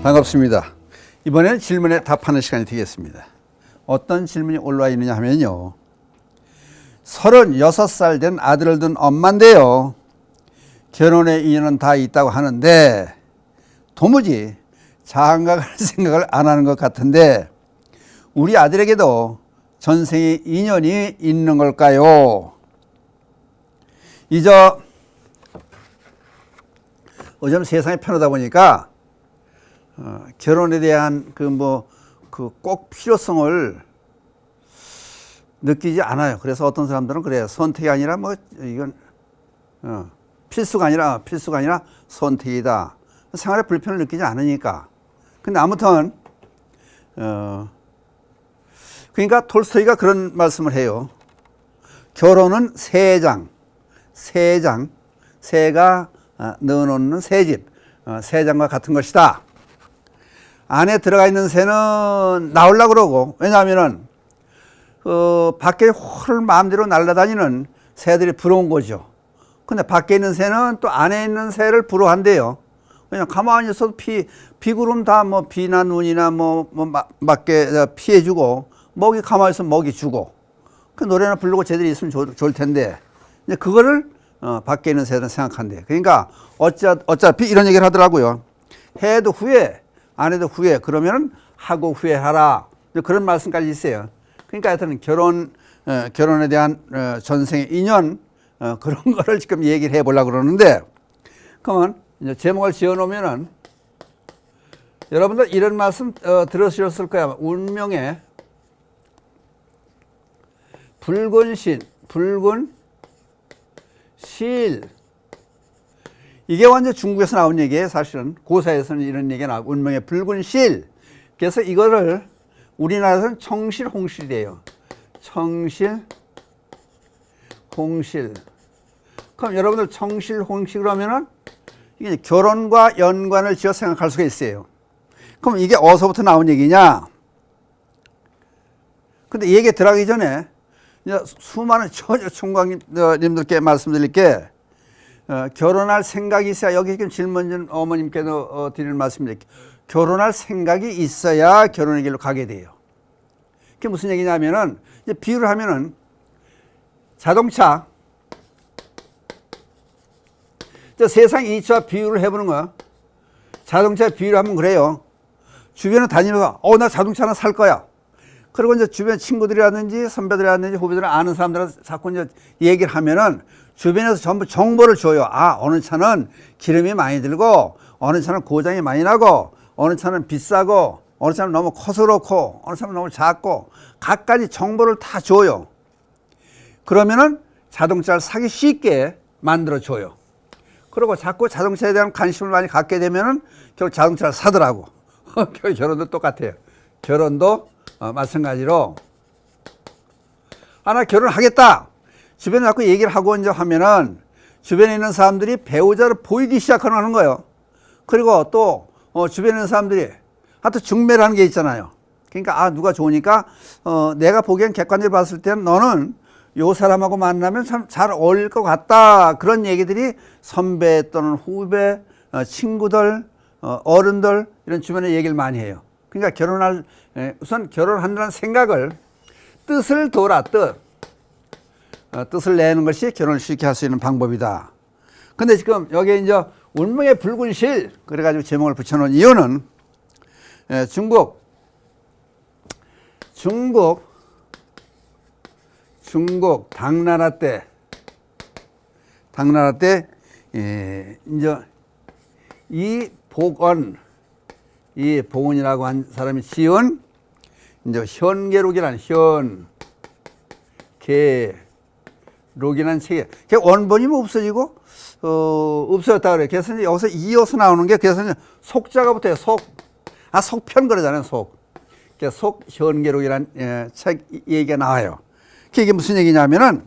반갑습니다. 이번에는 질문에 답하는 시간이 되겠습니다. 어떤 질문이 올라와 있느냐 하면요. 36살 된 아들을 둔 엄마인데요. 결혼의 인연은 다 있다고 하는데 도무지 장가갈 생각을 안 하는 것 같은데 우리 아들에게도 전생의 인연이 있는 걸까요? 요즘 세상이 편하다 보니까 결혼에 대한 꼭 필요성을 느끼지 않아요. 그래서 어떤 사람들은 그래요. 선택이 아니라 이건 필수가 아니라 선택이다. 생활에 불편을 느끼지 않으니까. 근데 아무튼 그러니까 톨스토이가 그런 말씀을 해요. 결혼은 새가 넣어놓는 새집, 새장과 같은 것이다. 안에 들어가 있는 새는 나오려고 그러고, 왜냐하면은 밖에 홀 마음대로 날아다니는 새들이 부러운 거죠. 근데 밖에 있는 새는 또 안에 있는 새를 부러워한대요. 그냥 가만히 있어도 비구름 다 비나 눈이나 맞게 피해주고, 먹이 가만히 있으면 먹이 주고, 그 노래나 부르고 쟤들이 있으면 좋을 텐데, 이제 그거를 밖에 있는 새는 생각한대. 그러니까 어차피 이런 얘기를 하더라고요. 해도 후회, 안 해도 후회. 그러면은 하고 후회하라. 그런 말씀까지 있어요. 그러니까 하여튼 결혼에 대한 전생의 인연 그런 거를 지금 얘기를 해보려고 그러는데, 그러면 이제 제목을 지어놓으면은 여러분들 이런 말씀 들으셨을 거야. 운명의 붉은 실. 이게 완전 중국에서 나온 얘기예요. 사실은 고사에서는 이런 얘기가 나오고, 운명의 붉은 실. 그래서 이거를 우리나라에서는 청실홍실이래요. 청실홍실. 그럼 여러분들 청실홍실 그러면은 이게 결혼과 연관을 지어 생각할 수가 있어요. 그럼 이게 어디서부터 나온 얘기냐? 근데 이 얘기 들어가기 전에 수많은 총각님들께 말씀드릴 게, 결혼할 생각이 있어야, 여기 지금 질문 준 어머님께도 드리는 말씀입니다. 결혼할 생각이 있어야 결혼의 길로 가게 돼요. 그게 무슨 얘기냐면은, 이제 비유를 하면은, 자동차, 세상 이치와 비유를 해보는 거야. 자동차 비유를 하면 그래요. 주변에 다니면서, 나 자동차 하나 살 거야. 그리고 이제 주변 친구들이라든지 선배들이라든지 후배들 아는 사람들한테 자꾸 이제 얘기를 하면은 주변에서 전부 정보를 줘요. 어느 차는 기름이 많이 들고, 어느 차는 고장이 많이 나고, 어느 차는 비싸고, 어느 차는 너무 커서 그렇고, 어느 차는 너무 작고, 각가지 정보를 다 줘요. 그러면은 자동차를 사기 쉽게 만들어 줘요. 그리고 자꾸 자동차에 대한 관심을 많이 갖게 되면은 결국 자동차를 사더라고. 결혼도 똑같아요. 결혼도 마찬가지로, 나 결혼하겠다. 주변에 자꾸 얘기를 하고 이제 하면은 주변에 있는 사람들이 배우자를 보이기 시작하는 거예요. 그리고 또 주변에 있는 사람들이 하여튼 중매라는 게 있잖아요. 그러니까 누가 좋으니까 내가 보기엔 객관적으로 봤을 때는 너는 요 사람하고 만나면 참 잘 어울릴 것 같다. 그런 얘기들이 선배 또는 후배, 친구들, 어른들 이런 주변에 얘기를 많이 해요. 그러니까 우선 결혼한다는 생각을, 뜻을 내는 것이 결혼을 쉽게 할 수 있는 방법이다. 근데 지금 여기에 이제 운명의 붉은 실, 그래가지고 제목을 붙여놓은 이유는, 중국 당나라 때, 이제 이 복원이라고 한 사람이 지은 이제 현계록이라는 책이, 원본이 없어지고 없어졌다 그래. 그래서 이제 여기서 이어서 나오는 게, 그래서 이제 속자가 붙어요. 속편 그러잖아요. 속현계록이라는 책 얘기가 나와요. 이게 무슨 얘기냐면은,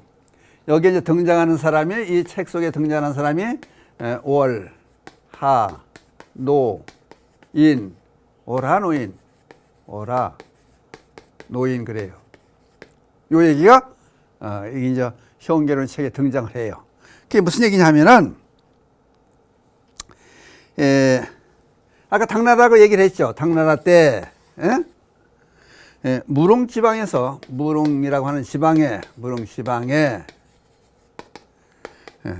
여기에 이제 등장하는 사람이, 이 책 속에 등장하는 사람이 월, 하, 노, 인, 노인 그래요. 요 얘기가 이게 이제 현계론 책에 등장을 해요. 그게 무슨 얘기냐면은 아까 당나라고 얘기를 했죠. 당나라 때, 예? 예, 무릉 지방에서, 무릉이라고 하는 지방에, 무릉 지방에, 예,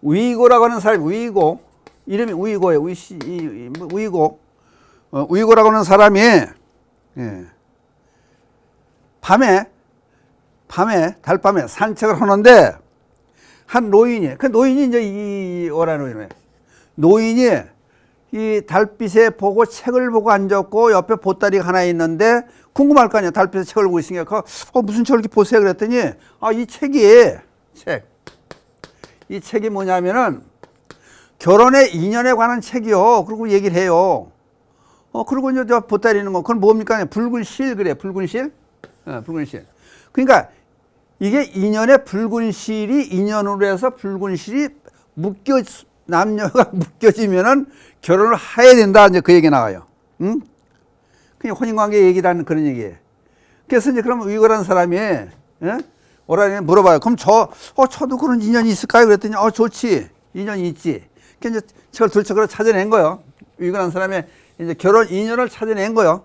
우이고라고 하는 사람이, 우이고, 이름이 우이고예요. 우이고. 우이고라고 하는 사람이, 예, 달밤에 산책을 하는데, 한 노인이, 그 노인이 이제 이 오라노인이에요. 노인이 이 달빛에 보고 책을 보고 앉았고, 옆에 보따리가 하나 있는데, 궁금할 거 아니야. 달빛에 책을 보고 있으니까, 무슨 책을 이렇게 보세요. 그랬더니, 이 책이, 이 책이 뭐냐면은, 결혼의 인연에 관한 책이요. 그리고 얘기를 해요. 그리고 이제 보따리 있는 거, 그건 뭡니까? 붉은 실, 그래. 붉은 실? 붉은 실. 그러니까, 이게 인연의 붉은 실이 인연으로 해서 붉은 실이 남녀가 묶여지면은 결혼을 해야 된다. 이제 그 얘기 나와요. 응? 그냥 혼인관계 얘기라는 그런 얘기예요. 그래서 이제 그럼 위거라는 사람이, 예? 오라니 물어봐요. 그럼 저도 그런 인연이 있을까요? 그랬더니, 좋지. 인연이 있지. 그래서 이제 책을 두 책으로 찾아낸 거예요. 위거라는 사람의 이제 결혼 인연을 찾아낸 거예요.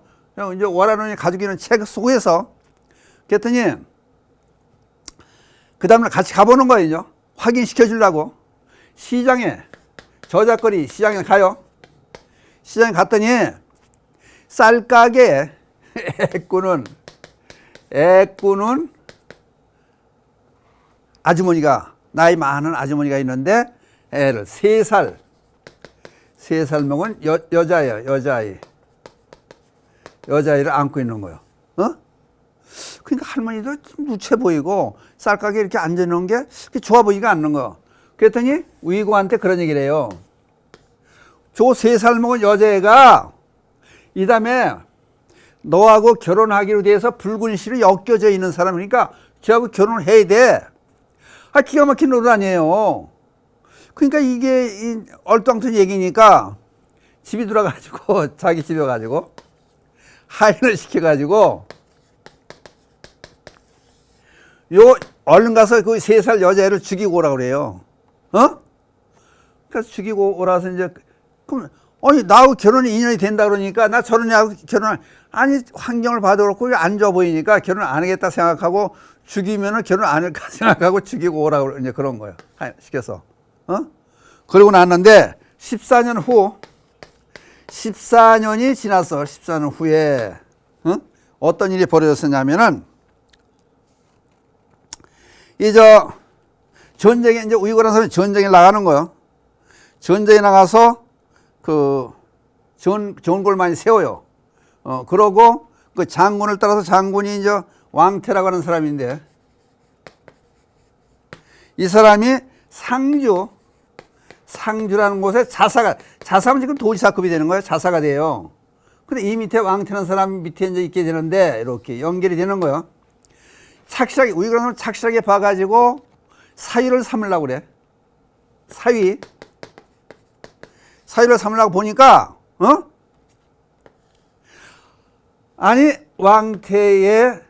이제 오라노니 가지고 있는 책 속에서. 그랬더니, 그 다음날 같이 가보는 거예요. 확인시켜 주려고. 시장에, 저작거리 시장에 가요. 시장에 갔더니, 쌀가게에 애꾸는 아주머니가, 나이 많은 아주머니가 있는데, 애를 3살 먹은 여자예요. 여자아이를 안고 있는 거예요. 그러니까 할머니도 무채 보이고 쌀가게에 이렇게 앉아있는 게 좋아 보이지가 않는 거. 그랬더니 위고한테 그런 얘기를 해요. 저 3살 먹은 여자애가 이 다음에 너하고 결혼하기로 돼서 붉은 실이 엮여져 있는 사람이니까 저하고 결혼을 해야 돼. 기가 막힌 노릇 아니에요. 그러니까 이게 얼뚱한 얘기니까 집에 들어가지고 자기 집에 가지고 하인을 시켜가지고 얼른 가서 그 3살 여자애를 죽이고 오라고 그래요. 그래서 죽이고 오라서 이제, 그럼, 나하고 결혼이 인연이 된다 그러니까, 나 저런 애하고 환경을 봐도 그렇고, 안 좋아 보이니까 결혼 안 하겠다 생각하고, 죽이면은 결혼 안 할까 생각하고 죽이고 오라고 이제 그런 거예요. 시켜서. 그러고 났는데, 14년이 지났어. 14년 후에, 어떤 일이 벌어졌었냐면은, 전쟁에, 이제 우이고라는 사람이 전쟁에 나가는 거예요. 전쟁에 나가서, 전골 많이 세워요. 그러고, 그 장군을 따라서 장군이 이제 왕태라고 하는 사람인데, 이 사람이 상주라는 곳에 자사면 지금 도지사급이 되는 거예요. 자사가 돼요. 근데 이 밑에 왕태라는 사람 밑에 이제 있게 되는데, 이렇게 연결이 되는 거예요. 우이고라는 사람은 착실하게 봐가지고, 사위를 삼으려고 그래. 사위를 삼으려고 보니까, 아니, 왕태의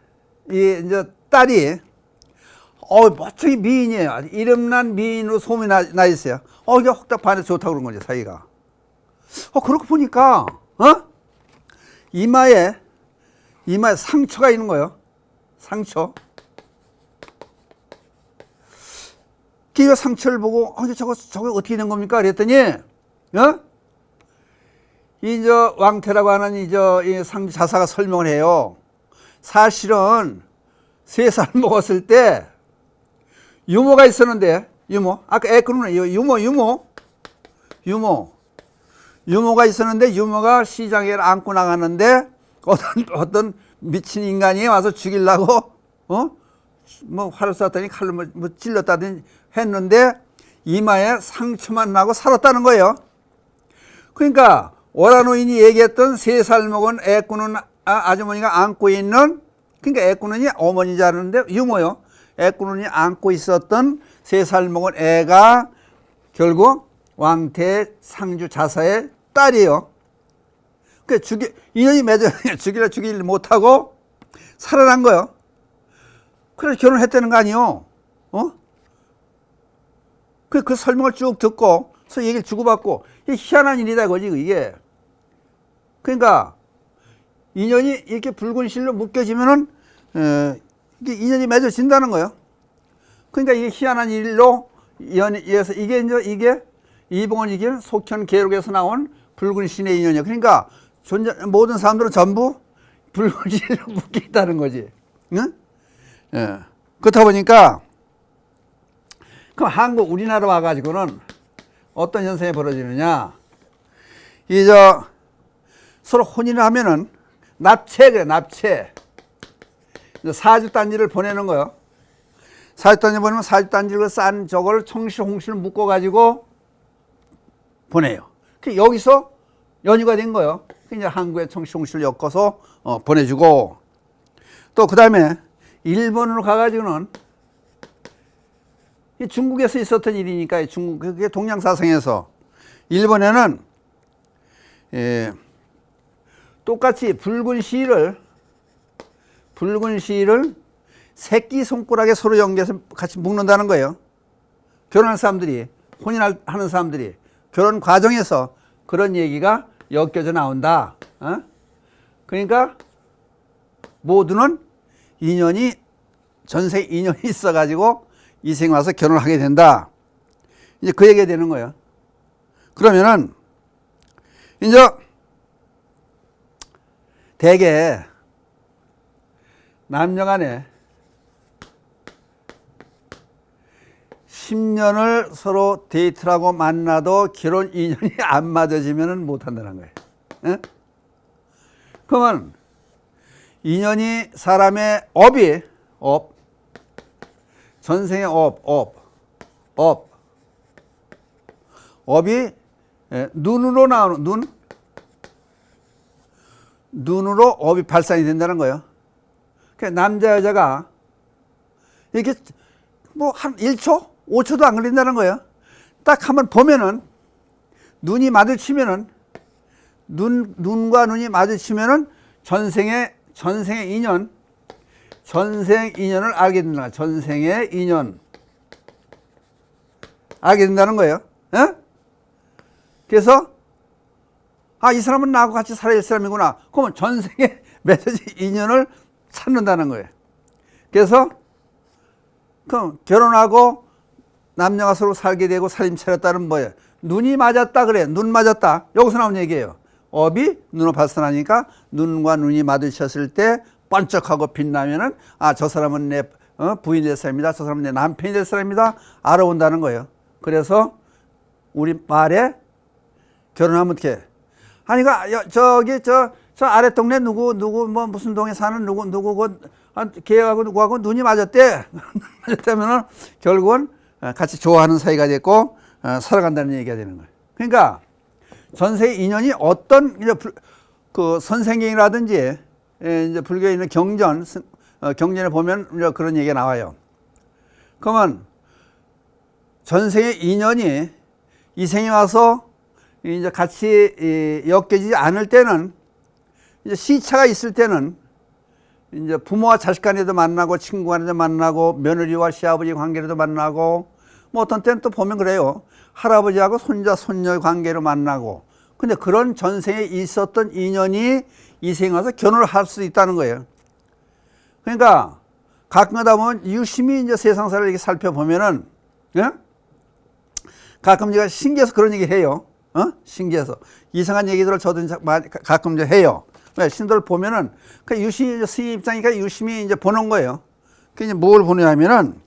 이제 딸이, 멋지게 미인이에요. 이름난 미인으로 소문이 나 있어요. 이게 혹답 반에 좋다고 그런 거죠, 사위가. 그렇게 보니까, 이마에 상처가 있는 거예요. 상처. 그 상처를 보고, 저거 어떻게 된 겁니까? 그랬더니, 이제 왕태라고 하는 이 상주 자사가 설명을 해요. 사실은 3살 먹었을 때 유모가 있었는데, 아까 애꾸는 유모가 있었는데, 유모가 시장에 안고 나갔는데, 어떤 미친 인간이 와서 죽이려고, 활을 쐈더니 칼로 찔렀다더니 했는데, 이마에 상처만 나고 살았다는 거예요. 그러니까, 오라노인이 얘기했던 3살 먹은 애꾸는 아주머니가 안고 있는, 그러니까 애꾸는이 어머니인 줄 알았는데, 유모요. 애꾸는이 안고 있었던 3살 먹은 애가 결국 왕태 상주 자사의 딸이에요. 인연이 맺어 죽이지 못하고 살아난 거예요. 그래서 결혼했다는 거 아니에요. 그 설명을 쭉 듣고 서로 얘기를 주고받고, 이게 희한한 일이다, 이거지, 이게. 그러니까, 인연이 이렇게 붉은 실로 묶여지면은, 이게 인연이 맺어진다는 거예요. 그러니까 이게 희한한 일로, 이어서, 이게 이봉원 이기는 속현 계록에서 나온 붉은 신의 인연이야. 그러니까, 모든 사람들은 전부 붉은 실로 묶여 있다는 거지. 응? 예. 그렇다 보니까, 그럼 한국, 우리나라 와가지고는 어떤 현상이 벌어지느냐. 서로 혼인을 하면은, 납체, 그래, 납체. 사주단지를 보내는 거예요. 사주단지 보내면 사주단지를 싼 저걸 청실, 홍실 묶어가지고 보내요. 여기서 연유가 된 거예요. 이제 한국에 청실, 홍실을 엮어서 보내주고, 또 그 다음에 일본으로 가가지고는 중국에서 있었던 일이니까 중국, 그게 동양사상에서 일본에는 똑같이 붉은 실을 새끼 손가락에 서로 연결해서 같이 묶는다는 거예요. 결혼할 사람들이, 혼인하는 사람들이 결혼 과정에서 그런 얘기가 엮여져 나온다. 그러니까 모두는 인연이, 전생 인연이 있어가지고 이 생 와서 결혼을 하게 된다. 이제 그 얘기가 되는 거예요. 그러면은, 이제 대개 남녀 간에 10년을 서로 데이트를 하고 만나도 결혼 인연이 안 맞아지면 못 한다는 거예요. 예? 그러면 인연이 사람의 전생의 업이 눈으로 나오는, 눈으로 업이 발산이 된다는 거예요. 그러니까 남자, 여자가 이렇게 뭐 한 1초? 5초도 안 걸린다는 거예요. 딱 한번 보면은, 눈이 마주치면은, 눈과 눈이 마주치면은 전생의 인연, 전생 인연을 알게 된다는 거예요. 전생의 인연. 알게 된다는 거예요. 에? 그래서, 이 사람은 나하고 같이 살아야 할 사람이구나. 그러면 전생에 맺어진 인연을 찾는다는 거예요. 그래서, 그럼 결혼하고 남녀가 서로 살게 되고 살림 차렸다는 뭐예요? 눈이 맞았다 그래. 눈 맞았다. 여기서 나온 얘기예요. 업이 눈으로 발산하니까 눈과 눈이 마주쳤을 때 번쩍하고 빛나면은, 저 사람은 내 부인이 될 사람이다. 저 사람은 내 남편이 될 사람이다. 알아온다는 거예요. 그래서 우리 말에 결혼하면 어떻게? 저 아래 동네 누구 뭐 무슨 동에 사는 누구 걔하고 누구하고 눈이 맞았대. 맞았다면은 결국은 같이 좋아하는 사이가 됐고 살아간다는 얘기가 되는 거예요. 그러니까 전세의 인연이 어떤 그 선생경이라든지 이제 불교에 있는 경전에 보면 이제 그런 얘기가 나와요. 그러면 전생의 인연이 이 생에 와서 이제 같이 엮여지지 않을 때는, 이제 시차가 있을 때는 이제 부모와 자식 간에도 만나고 친구 간에도 만나고 며느리와 시아버지 관계로도 만나고, 뭐 어떤 때는 또 보면 그래요. 할아버지하고 손자 손녀의 관계로 만나고. 근데 그런 전생에 있었던 인연이 이 생에 와서 결혼을 할 수도 있다는 거예요. 그러니까 가끔 가다 보면 유심히 이제 세상사를 이렇게 살펴보면은, 예? 가끔 제가 신기해서 그런 얘기 해요. 신기해서. 이상한 얘기들을 저도 가끔 이제 해요. 왜? 신도를 보면은, 그 유심히, 스님 입장이니까 유심히 이제 보는 거예요. 그 이제 뭘 보냐면은,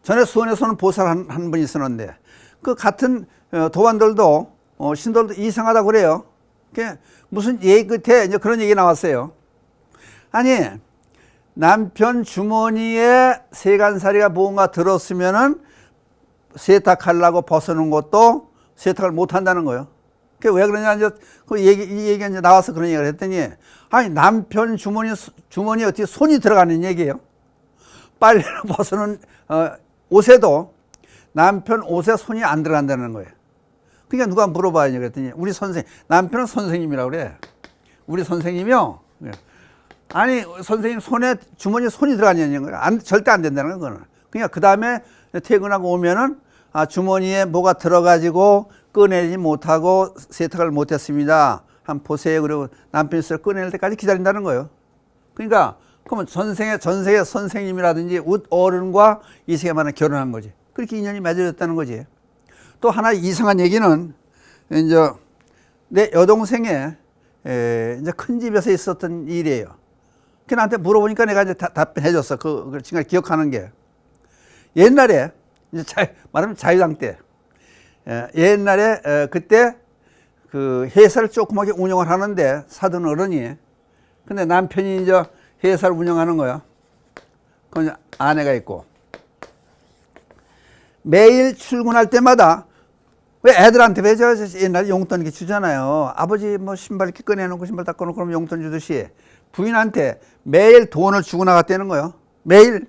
전에 수원에서는 보살 한 분이 있었는데, 그 같은 도반들도, 신도들도 이상하다고 그래요. 그 무슨 얘기 끝에 이제 그런 얘기 나왔어요. 아니, 남편 주머니에 세간살이가 뭔가 들었으면은 세탁하려고 벗어놓은 것도 세탁을 못 한다는 거예요. 그게 왜 그러냐, 이제 이 얘기가 이제 나와서 그런 얘기를 했더니, 남편 주머니에 어떻게 손이 들어가는 얘기예요. 빨래를 벗어놓은 옷에도 남편 옷에 손이 안 들어간다는 거예요. 그러니까 누가 물어봐야지 그랬더니, 우리 남편은 선생님이라고 그래. 우리 선생님이요. 아니, 선생님 주머니에 손이 들어가냐는 거예요. 절대 안 된다는 거는. 그러니까 그 다음에 퇴근하고 오면은 주머니에 뭐가 들어가지고 꺼내지 못하고 세탁을 못했습니다. 한번 보세요. 그리고 남편이 술 꺼낼 때까지 기다린다는 거예요. 그러니까 그러면 전생에 선생님이라든지 어른과 이 세계만은 결혼한 거지. 그렇게 인연이 맺어졌다는 거지. 또 하나 이상한 얘기는 이제 내 여동생의 이제 큰 집에서 있었던 일이에요. 그 나한테 물어보니까 내가 이제 답변해줬어. 그걸 지금 기억하는 게 옛날에 이제 말하면 자유당 때 옛날에 그때 그 회사를 조그맣게 운영을 하는데 사돈 어른이 근데 남편이 이제 회사를 운영하는 거야. 그 아내가 있고 매일 출근할 때마다 왜 애들한테 왜 저 옛날에 용돈 이렇게 주잖아요. 아버지 뭐 신발 이렇게 꺼내놓고 신발 닦아놓고 그러면 용돈 주듯이 부인한테 매일 돈을 주고 나갔다는 거예요. 매일.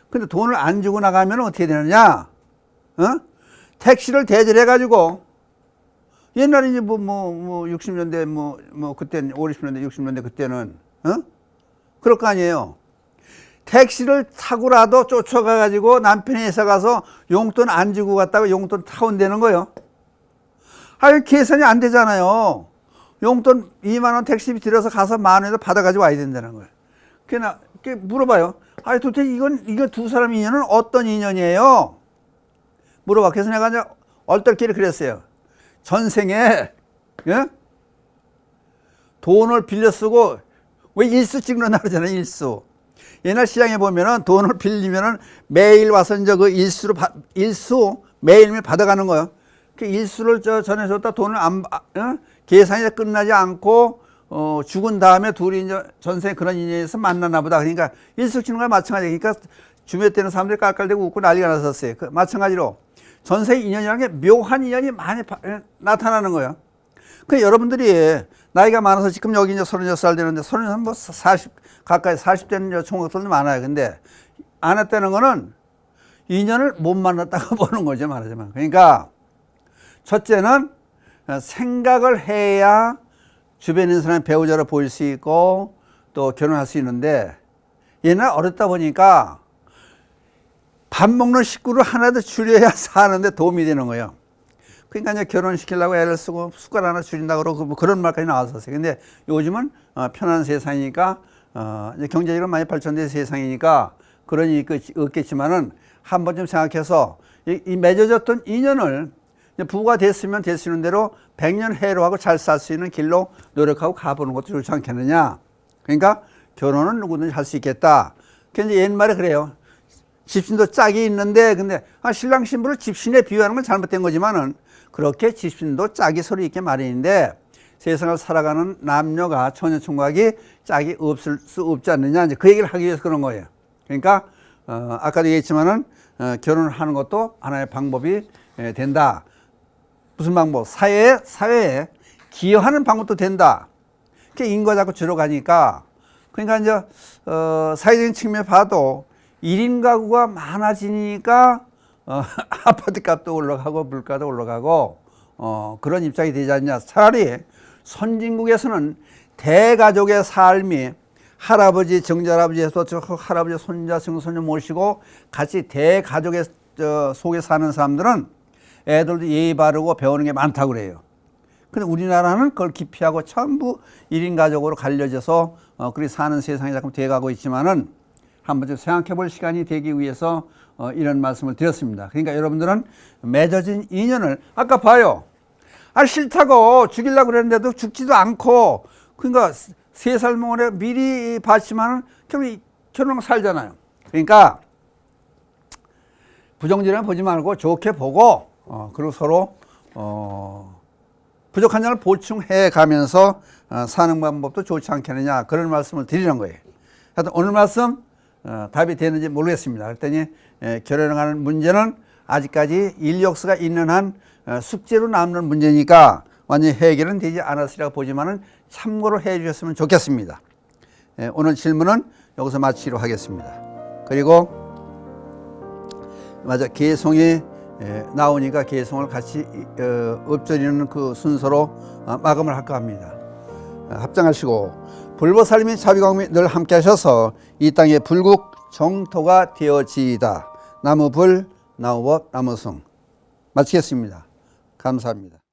근데 돈을 안 주고 나가면 어떻게 되느냐? 택시를 대절해가지고 옛날에 이제 뭐 60년대 그때는 50년대 60년대 그때는 그럴 거 아니에요. 택시를 타고라도 쫓아가가지고 남편이 회사 가서 용돈 안 주고 갔다가 용돈 타온다는 거예요. 아니, 계산이 안 되잖아요. 용돈 2만 원 택시비 들여서 가서 10,000원에서 받아가지고 와야 된다는 거예요. 그냥 물어봐요. 아니, 도대체 이건 두 사람 인연은 어떤 인연이에요? 물어봐. 그래서 내가 이제 얼떨결에 그랬어요. 전생에, 예? 돈을 빌려 쓰고, 왜 일수 찍는다 그러잖아요, 일수. 옛날 시장에 보면은 돈을 빌리면은 매일 와서 이제 그 일수 매일매일 받아가는 거예요. 그 일수를 전해줬다 돈을 계산이 끝나지 않고, 죽은 다음에 둘이 이제 전생에 그런 인연에서 만나나 보다. 그러니까 일수 치는 거랑 마찬가지예요. 그러니까 주변에 때는 사람들이 깔깔대고 웃고 난리가 났었어요. 마찬가지로 전생 인연이라는 게 묘한 인연이 많이 나타나는 거예요. 그 여러분들이 나이가 많아서 지금 여기 이제 36살 되는데 36살 뭐 40 가까이 40대는 총각들도 많아요. 근데 안 했다는 거는 인연을 못 만났다고 보는 거죠, 말하자면. 그러니까 첫째는 생각을 해야 주변에 있는 사람이 배우자로 보일 수 있고 또 결혼할 수 있는데 옛날 어렸다 보니까 밥 먹는 식구를 하나 더 줄여야 사는데 도움이 되는 거예요. 그러니까 이제 결혼시키려고 애를 쓰고 숟갈 하나 줄인다고 그러고 뭐 그런 말까지 나왔었어요. 근데 요즘은 편한 세상이니까 이제 경제적으로 많이 발전된 세상이니까 그런 일이 없겠지만은 한 번쯤 생각해서 이 맺어졌던 인연을 부부가 됐으면 되시는 대로 100년 해로하고 잘 살 수 있는 길로 노력하고 가보는 것도 좋지 않겠느냐. 그러니까 결혼은 누구든지 할 수 있겠다. 그런데 옛말에 그래요. 집신도 짝이 있는데 근데 신랑 신부를 집신에 비유하는 건 잘못된 거지만은 그렇게 집신도 짝이 서로 있게 마련인데 세상을 살아가는 남녀가 처녀총각이 짝이 없을 수 없지 않느냐 이제 그 얘기를 하기 위해서 그런 거예요. 그러니까 아까도 얘기했지만은 결혼을 하는 것도 하나의 방법이 된다. 무슨 방법? 사회에 기여하는 방법도 된다. 그게 인과 자꾸 줄어가니까 그러니까 이제 사회적인 측면에 봐도 1인 가구가 많아지니까 아파트 값도 올라가고 물가도 올라가고 그런 입장이 되지 않냐. 차라리 선진국에서는 대가족의 삶이 할아버지, 정자할아버지에서 저 할아버지, 손자, 증손녀 모시고 같이 대가족의 속에 사는 사람들은 애들도 예의 바르고 배우는 게 많다고 그래요. 근데 우리나라는 그걸 기피하고 전부 1인 가족으로 갈려져서 그렇게 사는 세상이 자꾸 돼가고 있지만은 한번 좀 생각해 볼 시간이 되기 위해서 이런 말씀을 드렸습니다. 그러니까 여러분들은 맺어진 인연을 아까 봐요. 싫다고 죽이려고 그랬는데도 죽지도 않고 그러니까 3살 먹으래 미리 봤지만은 결혼하고 살잖아요. 그러니까 부정적으로 보지 말고 좋게 보고 그리고 서로 부족한 점을 보충해 가면서 사는 방법도 좋지 않겠느냐 그런 말씀을 드리는 거예요. 하여튼 오늘 말씀 답이 되는지 모르겠습니다. 그랬더니 결혼하는 문제는 아직까지 인력수가 있는 한 숙제로 남는 문제니까 완전히 해결은 되지 않았으리라고 보지만은 참고를 해 주셨으면 좋겠습니다. 오늘 질문은 여기서 마치기로 하겠습니다. 그리고 맞아 개송이 나오니까 개송을 같이 읊조리는 그 순서로 마감을 할까 합니다. 합장하시고 불보살님이 자비광미 늘 함께 하셔서 이 땅의 불국 정토가 되어지이다. 나무불 나무법 나무승 마치겠습니다. 감사합니다.